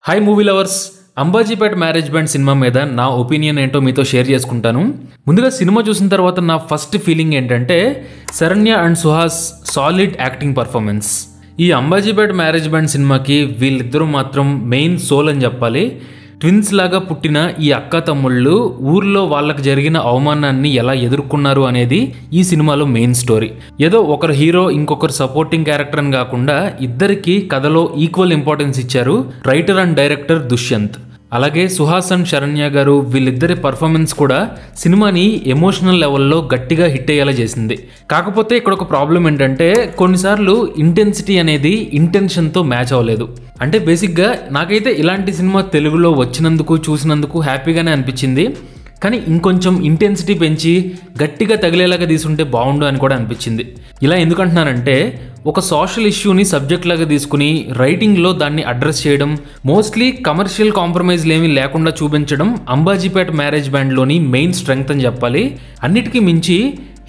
Hi movie lovers, Ambajipeta marriage band cinema మీద నా opinion ఏంటో మీతో షేర్ చేసుకుంటాను. ముందుగా సినిమా చూసిన తర్వాత నా ఫస్ట్ ఫీలింగ్ ఏంటంటే Saranya and Suhas solid acting performance. ఈ అంబాజీపేట మ్యారేజ్ బ్యాండ్ సినిమాకి వీళ్ళిద్దరూ మాత్రం మెయిన్ సోల్ అని చెప్పాలి. ట్విన్స్ లాగా పుట్టిన ఈ అక్క తమ్ముళ్ళు ఊర్లో వాళ్ళకి జరిగిన అవమానాన్ని ఎలా ఎదుర్కొన్నారు అనేది ఈ సినిమాలో మెయిన్ స్టోరీ. ఏదో ఒకరు హీరో ఇంకొకరు సపోర్టింగ్ క్యారెక్టర్ అని కాకుండా ఇద్దరికి కథలో ఈక్వల్ ఇంపార్టెన్స్ ఇచ్చారు రైటర్ అండ్ డైరెక్టర్ దుష్యంత్. అలాగే సుహాస్ అండ్ శరణ్య గారు వీళ్ళిద్దరి పర్ఫార్మెన్స్ కూడా సినిమాని ఎమోషనల్ లెవెల్లో గట్టిగా హిట్ అయ్యేలా చేసింది. కాకపోతే ఇక్కడ ఒక ప్రాబ్లం ఏంటంటే కొన్నిసార్లు ఇంటెన్సిటీ అనేది ఇంటెన్షన్తో మ్యాచ్ అవ్వలేదు. అంటే బేసిక్గా నాకైతే ఇలాంటి సినిమా తెలుగులో వచ్చినందుకు చూసినందుకు హ్యాపీగానే అనిపించింది. కానీ ఇంకొంచెం ఇంటెన్సిటీ పెంచి గట్టిగా తగిలేలాగా తీసుంటే బాగుండు అని కూడా అనిపించింది. ఇలా ఎందుకంటున్నానంటే ఒక సోషల్ ఇష్యూని సబ్జెక్ట్ లాగా తీసుకుని రైటింగ్లో దాన్ని అడ్రస్ చేయడం, మోస్ట్లీ కమర్షియల్ కాంప్రమైజ్లు ఏమీ లేకుండా చూపించడం అంబాజీపేట మ్యారేజ్ బ్యాండ్లోని మెయిన్ స్ట్రెంగ్త్ అని చెప్పాలి. అన్నిటికీ మించి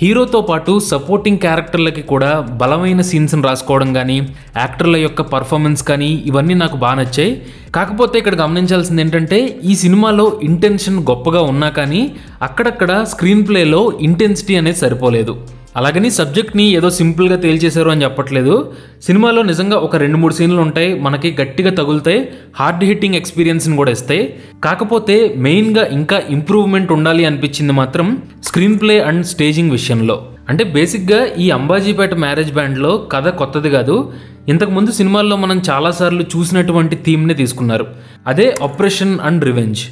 హీరోతో పాటు సపోర్టింగ్ క్యారెక్టర్లకి కూడా బలమైన సీన్స్ని రాసుకోవడం కానీ, యాక్టర్ల యొక్క పర్ఫార్మెన్స్ కానీ ఇవన్నీ నాకు బాగా నచ్చాయి. కాకపోతే ఇక్కడ గమనించాల్సింది ఏంటంటే ఈ సినిమాలో ఇంటెన్షన్ గొప్పగా ఉన్నా కానీ అక్కడక్కడ స్క్రీన్ ప్లేలో ఇంటెన్సిటీ అనేది సరిపోలేదు. అలాగని సబ్జెక్ట్ని ఏదో సింపుల్గా తేల్చేశారు అని చెప్పట్లేదు. సినిమాలో నిజంగా ఒక 2-3 సీన్లు ఉంటాయి, మనకి గట్టిగా తగులుతాయి, హార్డ్ హిట్టింగ్ ఎక్స్పీరియన్స్ని కూడా ఇస్తాయి. కాకపోతే మెయిన్గా ఇంకా ఇంప్రూవ్మెంట్ ఉండాలి అనిపించింది మాత్రం స్క్రీన్ ప్లే అండ్ స్టేజింగ్ విషయంలో. అంటే బేసిక్గా ఈ అంబాజీపేట మ్యారేజ్ బ్యాండ్లో కథ కొత్తది కాదు. ఇంతకుముందు సినిమాల్లో మనం చాలాసార్లు చూసినటువంటి థీమ్ని తీసుకున్నారు, అదే ఆపరేషన్ అండ్ రివెంజ్.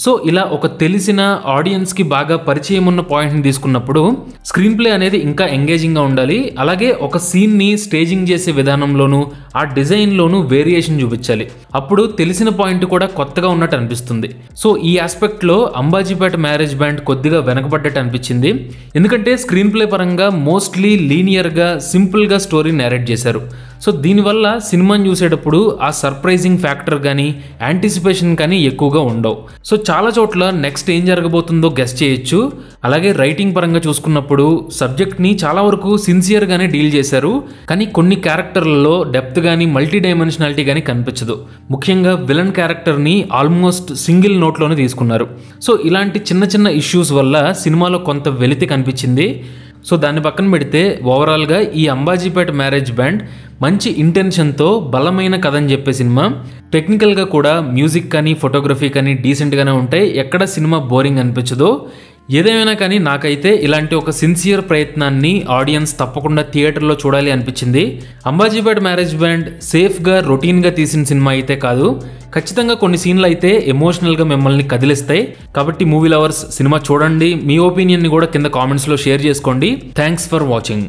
సో ఇలా ఒక తెలిసిన ఆడియన్స్కి బాగా పరిచయం ఉన్న పాయింట్ని తీసుకున్నప్పుడు స్క్రీన్ ప్లే అనేది ఇంకా ఎంగేజింగ్గా ఉండాలి. అలాగే ఒక సీన్ని స్టేజింగ్ చేసే విధానంలోనూ ఆ డిజైన్లోనూ వేరియేషన్ చూపించాలి. అప్పుడు తెలిసిన పాయింట్ కూడా కొత్తగా ఉన్నట్టు అనిపిస్తుంది. సో ఈ ఆస్పెక్ట్లో అంబాజీపేట మ్యారేజ్ బ్యాండ్ కొద్దిగా వెనకబడ్డట్టు అనిపించింది. ఎందుకంటే స్క్రీన్ ప్లే పరంగా మోస్ట్లీ లీనియర్గా సింపుల్గా స్టోరీ నేరేట్ చేశారు. సో దీనివల్ల సినిమాని చూసేటప్పుడు ఆ సర్ప్రైజింగ్ ఫ్యాక్టర్ కానీ యాంటిసిపేషన్ కానీ ఎక్కువగా ఉండవు. సో చాలా చోట్ల నెక్స్ట్ ఏం జరగబోతుందో గెస్ చేయొచ్చు. అలాగే రైటింగ్ పరంగా చూసుకున్నప్పుడు సబ్జెక్ట్ని చాలా వరకు సిన్సియర్గానే డీల్ చేశారు. కానీ కొన్ని క్యారెక్టర్లలో డెప్త్ కానీ మల్టీ డైమెన్షనాలిటీ కానీ కనిపించదు. ముఖ్యంగా విలన్ క్యారెక్టర్ని ఆల్మోస్ట్ సింగిల్ నోట్లోనే తీసుకున్నారు. సో ఇలాంటి చిన్న చిన్న ఇష్యూస్ వల్ల సినిమాలో కొంత వెలితి కనిపించింది. సో దాన్ని పక్కన పెడితే ఓవరాల్గా ఈ అంబాజీపేట మ్యారేజ్ బ్యాండ్ మంచి ఇంటెన్షన్తో బలమైన కథ అని చెప్పే సినిమా. టెక్నికల్గా కూడా మ్యూజిక్ కానీ ఫోటోగ్రఫీ కానీ డీసెంట్గానే ఉంటాయి, ఎక్కడ సినిమా బోరింగ్ అనిపించదు. ఏదేమైనా కానీ నాకైతే ఇలాంటి ఒక సిన్సియర్ ప్రయత్నాన్ని ఆడియన్స్ తప్పకుండా థియేటర్లో చూడాలి అనిపించింది. అంబాజీపేట మ్యారేజ్ బ్యాండ్ సేఫ్గా రొటీన్గా తీసిన సినిమా అయితే కాదు, ఖచ్చితంగా కొన్ని సీన్లు అయితే ఎమోషనల్గా మిమ్మల్ని కదిలిస్తాయి. కాబట్టి మూవీ లవర్స్ సినిమా చూడండి, మీ ఒపీనియన్ని కూడా కింద కామెంట్స్లో షేర్ చేసుకోండి. Thanks for watching.